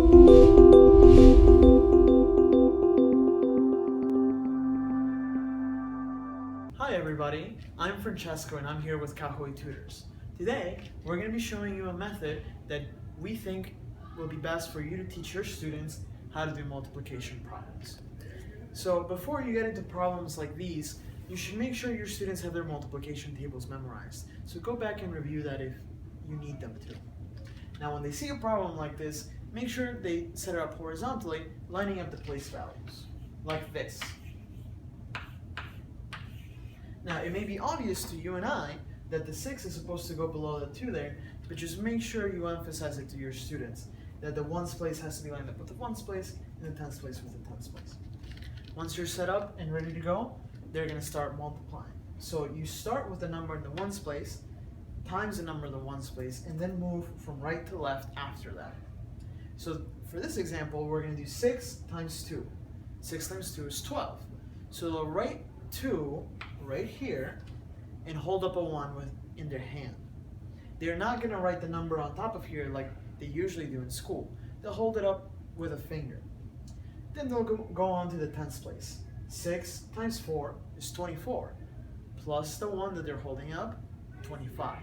Hi everybody, I'm Francesco and I'm here with Kahoe Tutors. Today, we're going to be showing you a method that we think will be best for you to teach your students how to do multiplication problems. So before you get into problems like these, you should make sure your students have their multiplication tables memorized. So go back and review that if you need them to. Now when they see a problem like this, make sure they set it up horizontally, lining up the place values, like this. Now, it may be obvious to you and I that the 6 is supposed to go below the 2 there, but just make sure you emphasize it to your students, that the ones place has to be lined up with the ones place and the tens place with the tens place. Once you're set up and ready to go, they're going to start multiplying. So you start with the number in the ones place, times the number in the ones place, and then move from right to left after that. So for this example, we're going to do 6 times 2. 6 times 2 is 12. So they'll write 2 right here and hold up a 1 in their hand. They're not going to write the number on top of here like they usually do in school. They'll hold it up with a finger. Then they'll go on to the tens place. 6 times 4 is 24, plus the 1 that they're holding up, 25.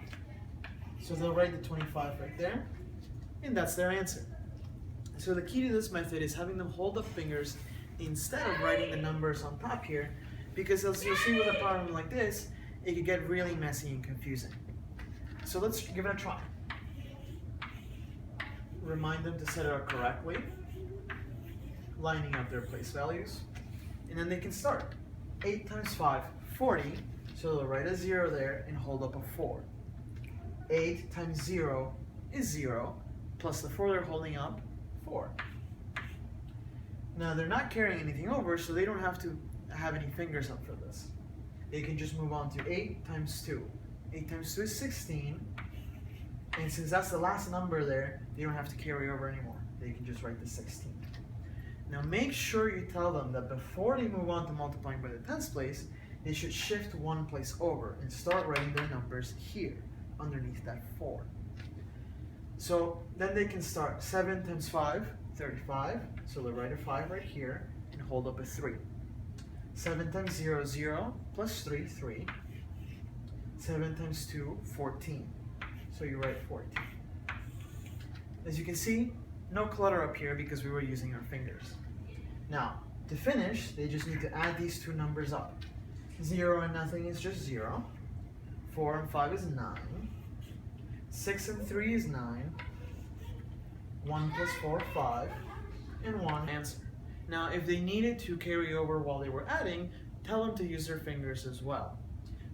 So they'll write the 25 right there, and that's their answer. So the key to this method is having them hold up fingers instead of writing the numbers on top here, because as you'll see with a problem like this, it could get really messy and confusing. So let's give it a try. Remind them to set it up correctly, lining up their place values, and then they can start. 8 times 5, 40, so they'll write a 0 there and hold up a 4. 8 times 0 is 0, plus the 4 they're holding up, 4. Now they're not carrying anything over, so they don't have to have any fingers up for this. They can just move on to 8 times 2. 8 times 2 is 16, and since that's the last number there, they don't have to carry over anymore. They can just write the 16. Now make sure you tell them that before they move on to multiplying by the tens place, they should shift 1 place over and start writing their numbers here, underneath that 4. So then they can start 7 times 5, 35, so they'll write a 5 right here and hold up a 3. 7 times 0, 0, plus 3, 3. 7 times 2, 14. So you write 14. As you can see, no clutter up here because we were using our fingers. Now, to finish, they just need to add these two numbers up. 0 and nothing is just 0. 4 and 5 is 9. 6 and 3 is 9. 1 plus 4, 5. And 1 answer. Now, if they needed to carry over while they were adding, tell them to use their fingers as well.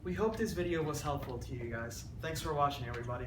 We hope this video was helpful to you guys. Thanks for watching, everybody.